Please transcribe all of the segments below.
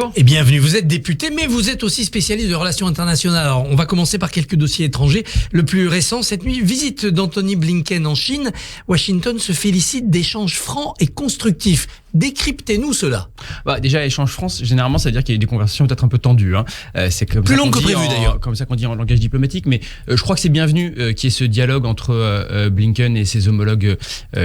bonjour. Et bienvenue, vous êtes député, mais vous êtes aussi spécialiste de relations internationales. Alors, on va commencer par quelques dossiers étrangers. Le plus récent, cette nuit, visite d'Anthony Blinken en Chine. Washington se félicite d'échanges francs et constructifs. Décryptez-nous cela. Déjà, échange France, généralement, ça veut dire qu'il y a eu des conversations peut-être un peu tendues. C'est comme plus ça long que prévu d'ailleurs. Comme ça qu'on dit en langage diplomatique, mais je crois que c'est bienvenu qu'il y ait ce dialogue entre Blinken et ses homologues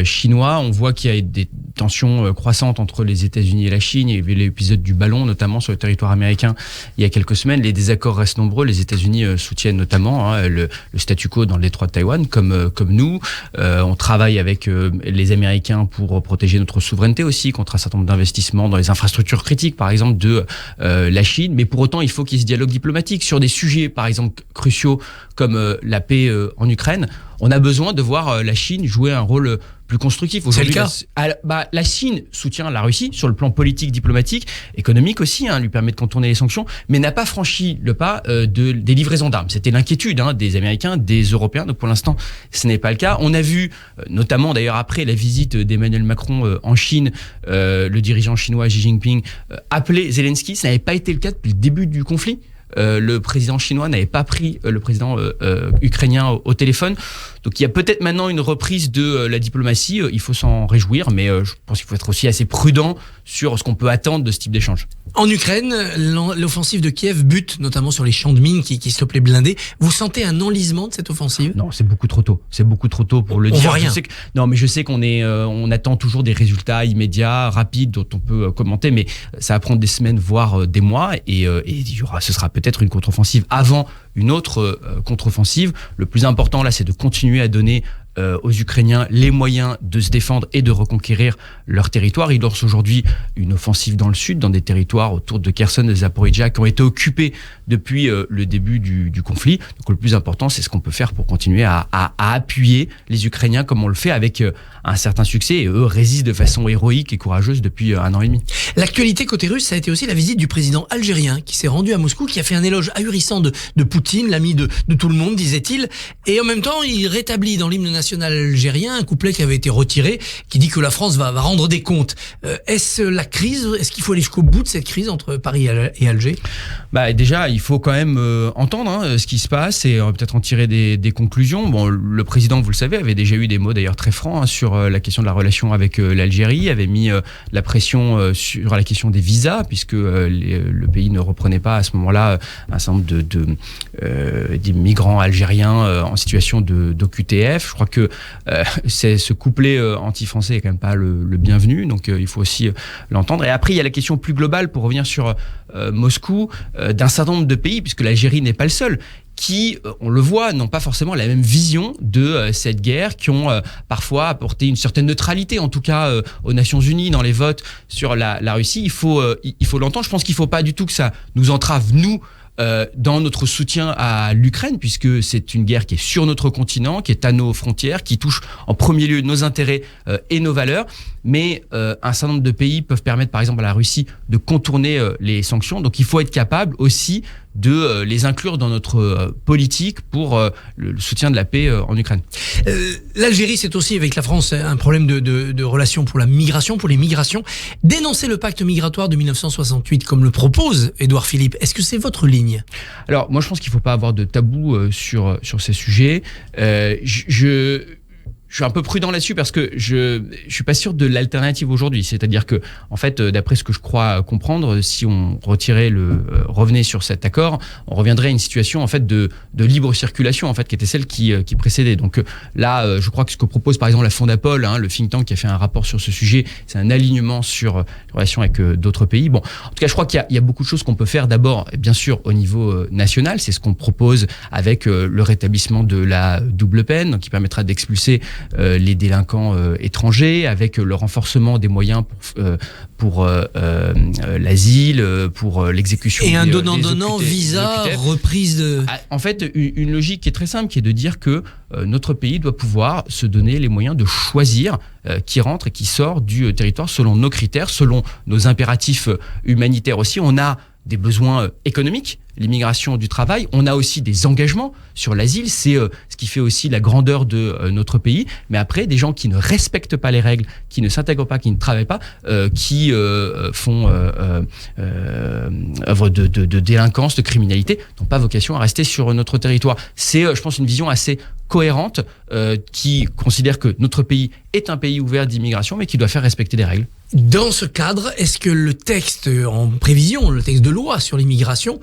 chinois. On voit qu'il y a des tensions croissantes entre les États-Unis et la Chine. Il y avait l'épisode du ballon, notamment sur le territoire américain, il y a quelques semaines. Les désaccords restent nombreux. Les États-Unis soutiennent notamment le statu quo dans le détroit de Taïwan, comme nous. On travaille avec les Américains pour protéger notre souveraineté aussi, contre un certain nombre d'investissements dans les infrastructures critiques, par exemple, de la Chine. Mais pour autant, il faut qu'il y ait ce dialogue diplomatique sur des sujets, par exemple, cruciaux comme la paix en Ukraine. On a besoin de voir la Chine jouer un rôle plus constructif. C'est le cas. La Chine soutient la Russie sur le plan politique, diplomatique, économique aussi, lui permet de contourner les sanctions, mais n'a pas franchi le pas des livraisons d'armes. C'était l'inquiétude des Américains, des Européens. Donc pour l'instant, ce n'est pas le cas. On a vu, notamment d'ailleurs après la visite d'Emmanuel Macron en Chine, le dirigeant chinois Xi Jinping appeler Zelensky. Ça n'avait pas été le cas depuis le début du conflit. Le président chinois n'avait pas pris le président ukrainien au téléphone. Donc il y a peut-être maintenant une reprise de la diplomatie. Il faut s'en réjouir, mais je pense qu'il faut être aussi assez prudent sur ce qu'on peut attendre de ce type d'échange. En Ukraine, l'offensive de Kiev bute notamment sur les champs de mines qui stoppent les blindés. Vous sentez un enlisement de cette offensive ? Non, c'est beaucoup trop tôt. C'est beaucoup trop tôt pour le dire. On voit rien. Je sais qu'on on attend toujours des résultats immédiats, rapides, dont on peut commenter, mais ça va prendre des semaines, voire des mois, et ce sera peut-être une contre-offensive avant une autre contre-offensive. Le plus important là, c'est de continuer à donner aux Ukrainiens les moyens de se défendre et de reconquérir leur territoire. Ils lancent aujourd'hui une offensive dans le sud, dans des territoires autour de Kherson et de Zaporijjia qui ont été occupés depuis le début du conflit. Donc le plus important, c'est ce qu'on peut faire pour continuer à appuyer les Ukrainiens comme on le fait avec un certain succès, et eux résistent de façon héroïque et courageuse depuis 1 an et demi. L'actualité côté russe, ça a été aussi la visite du président algérien qui s'est rendu à Moscou, qui a fait un éloge ahurissant de Poutine, l'ami de tout le monde, disait-il. Et en même temps, il rétablit dans l'hymne national algérien un couplet qui avait été retiré, qui dit que la France va rendre des comptes. Est-ce la crise ? Est-ce qu'il faut aller jusqu'au bout de cette crise entre Paris et Alger ? Déjà, il faut quand même entendre ce qui se passe et peut-être en tirer des conclusions. Bon, le président, vous le savez, avait déjà eu des mots d'ailleurs très francs sur la question de la relation avec l'Algérie, avait mis la pression sur la question des visas, puisque le pays ne reprenait pas à ce moment-là un certain nombre des migrants algériens en situation d'OQTF. Je crois que ce couplet anti-français est quand même pas le bienvenu, donc il faut aussi l'entendre. Et après, il y a la question plus globale, pour revenir sur Moscou, d'un certain nombre de pays, puisque l'Algérie n'est pas le seul, qui, on le voit, n'ont pas forcément la même vision de cette guerre, qui ont parfois apporté une certaine neutralité, en tout cas aux Nations Unies, dans les votes sur la Russie. Il faut l'entendre. Je pense qu'il ne faut pas du tout que ça nous entrave, nous, dans notre soutien à l'Ukraine, puisque c'est une guerre qui est sur notre continent, qui est à nos frontières, qui touche en premier lieu nos intérêts et nos valeurs. Mais un certain nombre de pays peuvent permettre, par exemple, à la Russie de contourner les sanctions. Donc il faut être capable aussi de les inclure dans notre politique pour le soutien de la paix en Ukraine. L'Algérie, c'est aussi avec la France un problème de relations pour la migration, pour les migrations. Dénoncer le pacte migratoire de 1968 comme le propose Édouard Philippe, est-ce que c'est votre ligne ? Alors moi je pense qu'il ne faut pas avoir de tabou sur ces sujets. Je suis un peu prudent là-dessus parce que je suis pas sûr de l'alternative aujourd'hui. C'est-à-dire que, en fait, d'après ce que je crois comprendre, si on revenait sur cet accord, on reviendrait à une situation, en fait, de libre circulation, en fait, qui était celle qui précédait. Donc là, je crois que ce que propose, par exemple, la Fondapol, le think tank qui a fait un rapport sur ce sujet, c'est un alignement sur les relations avec d'autres pays. Bon, en tout cas, je crois qu'il y a beaucoup de choses qu'on peut faire. D'abord, bien sûr, au niveau national, c'est ce qu'on propose avec le rétablissement de la double peine, qui permettra d'expulser les délinquants étrangers, avec le renforcement des moyens pour l'asile, pour l'exécution. Et un donnant-donnant, visa, reprise de... En fait, une logique qui est très simple, qui est de dire que notre pays doit pouvoir se donner les moyens de choisir qui rentre et qui sort du territoire selon nos critères, selon nos impératifs humanitaires aussi. On a des besoins économiques, l'immigration du travail. On a aussi des engagements sur l'asile. C'est ce qui fait aussi la grandeur de notre pays. Mais après, des gens qui ne respectent pas les règles, qui ne s'intègrent pas, qui ne travaillent pas, qui font œuvre de délinquance, de criminalité, n'ont pas vocation à rester sur notre territoire. C'est, je pense, une vision assez cohérente qui considère que notre pays est un pays ouvert d'immigration, mais qui doit faire respecter des règles. Dans ce cadre, est-ce que le texte en prévision, le texte de loi sur l'immigration,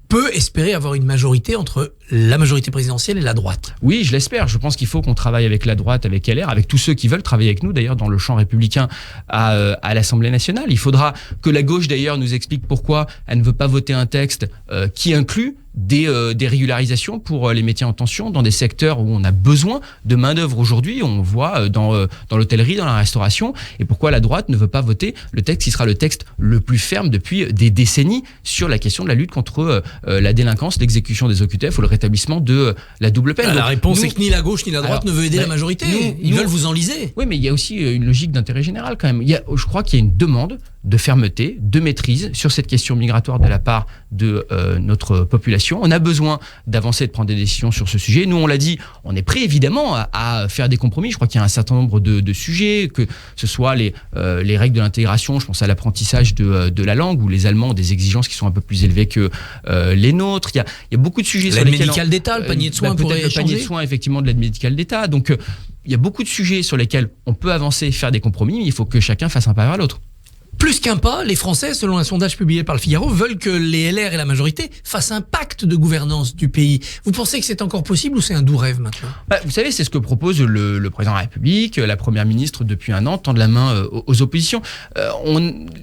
peut espérer avoir une majorité entre la majorité présidentielle et la droite? Oui, je l'espère. Je pense qu'il faut qu'on travaille avec la droite, avec LR, avec tous ceux qui veulent travailler avec nous, d'ailleurs, dans le champ républicain à l'Assemblée nationale. Il faudra que la gauche, d'ailleurs, nous explique pourquoi elle ne veut pas voter un texte qui inclut des régularisations pour les métiers en tension dans des secteurs où on a besoin de main-d'œuvre aujourd'hui. On voit dans l'hôtellerie, dans la restauration. Et pourquoi la droite ne veut pas voter le texte qui sera le texte le plus ferme depuis des décennies sur la question de la lutte contre la délinquance, l'exécution des OQTF ou le rétablissement de la double peine. La réponse est que ni la gauche ni la droite ne veut aider la majorité. Ils veulent vous enliser. Oui, mais il y a aussi une logique d'intérêt général quand même. Je crois qu'il y a une demande de fermeté, de maîtrise sur cette question migratoire de la part de notre population. On a besoin d'avancer, de prendre des décisions sur ce sujet. Nous, on l'a dit, on est prêt évidemment à faire des compromis. Je crois qu'il y a un certain nombre de sujets, que ce soit les règles de l'intégration, je pense à l'apprentissage de la langue, où les Allemands ont des exigences qui sont un peu plus élevées que les nôtres. Il y a beaucoup de sujets sur lesquels... L'aide médicale d'État, le panier de soins pourrait changer. Le panier de soins, effectivement, de l'aide médicale d'État. Donc, il y a beaucoup de sujets sur lesquels on peut avancer, faire des compromis, mais il faut que chacun fasse un pas vers l'autre. Plus qu'un pas, les Français, selon un sondage publié par le Figaro, veulent que les LR et la majorité fassent un pacte de gouvernance du pays. Vous pensez que c'est encore possible ou c'est un doux rêve maintenant ? Vous savez, c'est ce que propose le président de la République, la première ministre depuis un an, tendre la main aux oppositions.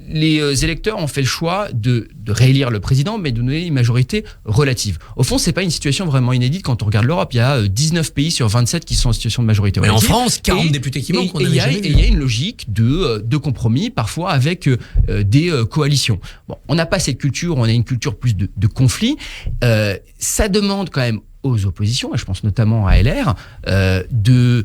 Les électeurs ont fait le choix de réélire le président, mais de donner une majorité relative. Au fond, c'est pas une situation vraiment inédite quand on regarde l'Europe. Il y a 19 pays sur 27 qui sont en situation de majorité relative. Mais en France, 40 députés qui manquent, on n'avait jamais vu. Et il y a une logique de compromis, parfois avec des coalitions. Bon, on n'a pas cette culture, on a une culture plus de conflit. Ça demande quand même aux oppositions, et je pense notamment à LR, de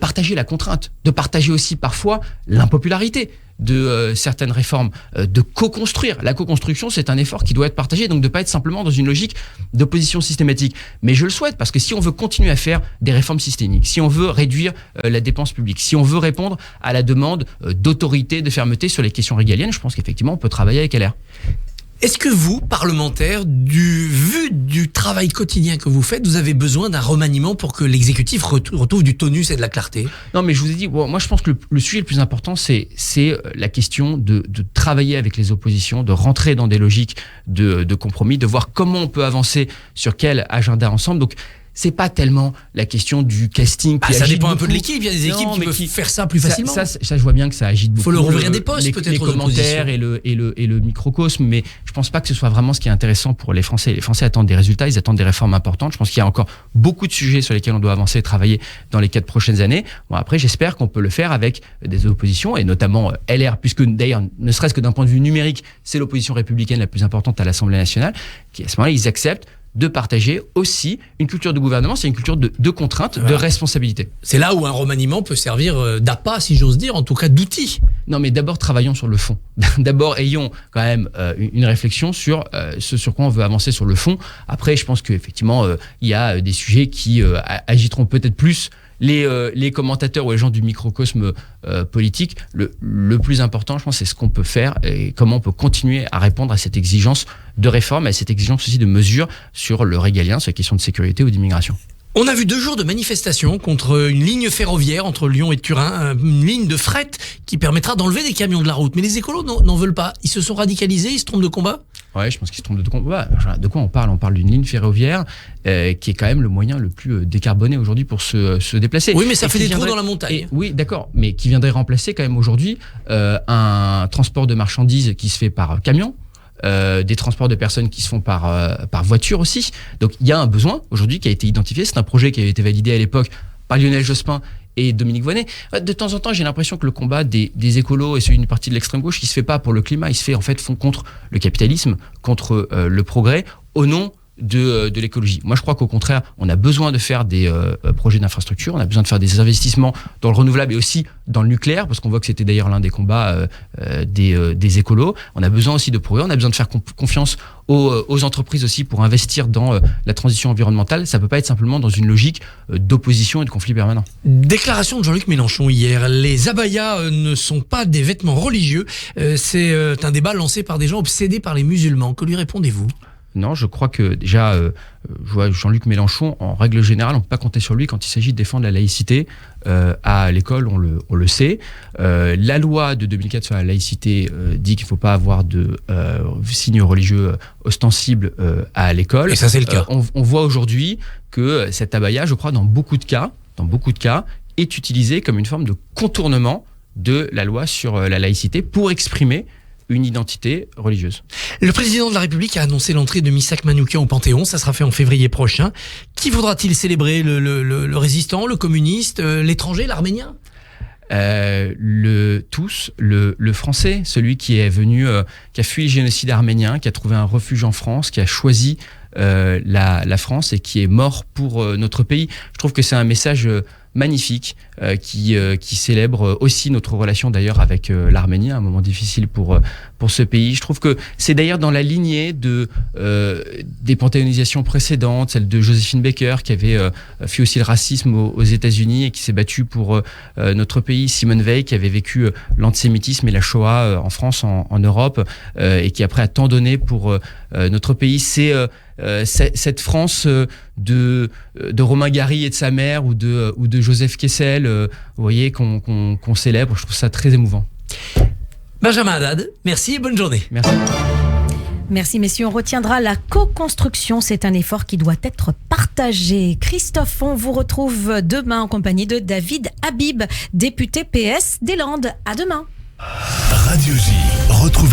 partager la contrainte, de partager aussi parfois l'impopularité de certaines réformes, de co-construire. La co-construction, c'est un effort qui doit être partagé, donc de ne pas être simplement dans une logique d'opposition systématique. Mais je le souhaite, parce que si on veut continuer à faire des réformes systémiques, si on veut réduire la dépense publique, si on veut répondre à la demande d'autorité, de fermeté sur les questions régaliennes, je pense qu'effectivement, on peut travailler avec LR. Est-ce que vous, parlementaires, vu du travail quotidien que vous faites, vous avez besoin d'un remaniement pour que l'exécutif retrouve du tonus et de la clarté ? Non, mais je vous ai dit, moi je pense que le sujet le plus important, c'est la question de travailler avec les oppositions, de rentrer dans des logiques de compromis, de voir comment on peut avancer sur quel agenda ensemble. Donc, c'est pas tellement la question du casting qui ça agite dépend beaucoup. Un peu de l'équipe, il y a des équipes qui peuvent faire ça plus facilement. Ça, je vois bien que ça agite beaucoup. Il faut leur ouvrir des postes peut-être les commentaires et le microcosme, mais je pense pas que ce soit vraiment ce qui est intéressant pour les Français. Les Français attendent des résultats, ils attendent des réformes importantes. Je pense qu'il y a encore beaucoup de sujets sur lesquels on doit avancer et travailler dans les 4 prochaines années. Bon, après, j'espère qu'on peut le faire avec des oppositions, et notamment LR, puisque d'ailleurs, ne serait-ce que d'un point de vue numérique, c'est l'opposition républicaine la plus importante à l'Assemblée nationale, qui à ce moment-là, ils acceptent de partager aussi une culture de gouvernement, c'est une culture de contrainte, de responsabilité. C'est là où un remaniement peut servir d'appât, si j'ose dire, en tout cas d'outil. Non, mais d'abord, travaillons sur le fond. D'abord, ayons quand même une réflexion sur ce sur quoi on veut avancer sur le fond. Après, je pense qu'effectivement, il y a des sujets qui agiteront peut-être plus les commentateurs ou les gens du microcosme politique. Le plus important, je pense, c'est ce qu'on peut faire et comment on peut continuer à répondre à cette exigence de réforme et à cette exigence aussi de mesures sur le régalien, sur les questions de sécurité ou d'immigration. On a vu 2 jours de manifestation contre une ligne ferroviaire entre Lyon et Turin, une ligne de fret qui permettra d'enlever des camions de la route. Mais les écolos n'en veulent pas. Ils se sont radicalisés, ils se trompent de combat ? Ouais, je pense qu'ils se trompent de combat. De quoi on parle ? On parle d'une ligne ferroviaire qui est quand même le moyen le plus décarboné aujourd'hui pour se déplacer. Oui, mais ça fait des trous dans la montagne. Oui, d'accord, mais qui viendrait remplacer quand même aujourd'hui un transport de marchandises qui se fait par camion. Des transports de personnes qui se font par voiture aussi. Donc il y a un besoin aujourd'hui qui a été identifié. C'est un projet qui avait été validé à l'époque par Lionel Jospin et Dominique Voynet. De temps en temps, j'ai l'impression que le combat des écolos et celui d'une partie de l'extrême gauche, il se fait pas pour le climat, il se fait en fait contre le capitalisme, contre le progrès, au nom de l'écologie. Moi, je crois qu'au contraire, on a besoin de faire des projets d'infrastructure, on a besoin de faire des investissements dans le renouvelable et aussi dans le nucléaire, parce qu'on voit que c'était d'ailleurs l'un des combats des écolos. On a besoin aussi de progrès, on a besoin de faire confiance aux entreprises aussi pour investir dans la transition environnementale. Ça ne peut pas être simplement dans une logique d'opposition et de conflit permanent. Déclaration de Jean-Luc Mélenchon hier. Les abayas ne sont pas des vêtements religieux. C'est un débat lancé par des gens obsédés par les musulmans. Que lui répondez-vous ? Non, je crois que déjà, je vois Jean-Luc Mélenchon, en règle générale, on ne peut pas compter sur lui quand il s'agit de défendre la laïcité. À l'école, on le sait. La loi de 2004 sur la laïcité dit qu'il ne faut pas avoir de signes religieux ostensibles à l'école. Et ça, c'est le cas. On voit aujourd'hui que cet abaya, je crois, dans beaucoup de cas, est utilisé comme une forme de contournement de la loi sur la laïcité pour exprimer une identité religieuse. Le président de la République a annoncé l'entrée de Missak Manoukian au Panthéon. Ça sera fait en février prochain. Qui voudra-t-il célébrer ? Le résistant, le communiste, l'étranger, l'arménien ? Le français, celui qui est venu, qui a fui le génocide arménien, qui a trouvé un refuge en France, qui a choisi la France et qui est mort pour notre pays. Je trouve que c'est un message magnifique qui célèbre aussi notre relation d'ailleurs avec l'Arménie, un moment difficile pour ce pays. Je trouve que c'est d'ailleurs dans la lignée des panthéonisations précédentes, celle de Joséphine Baker qui avait fui aussi le racisme aux États-Unis et qui s'est battue pour notre pays, Simone Veil qui avait vécu l'antisémitisme et la Shoah en France, en Europe et qui après a tant donné pour notre pays. C'est cette France de Romain Gary et de sa mère ou de Joseph Kessel, vous voyez, qu'on célèbre. Je trouve ça très émouvant. Benjamin Haddad, merci et bonne journée. Merci. Merci messieurs, on retiendra la co-construction, c'est un effort qui doit être partagé. Christophe, on vous retrouve demain en compagnie de David Habib, député PS des Landes. À demain. Radio J, retrouvez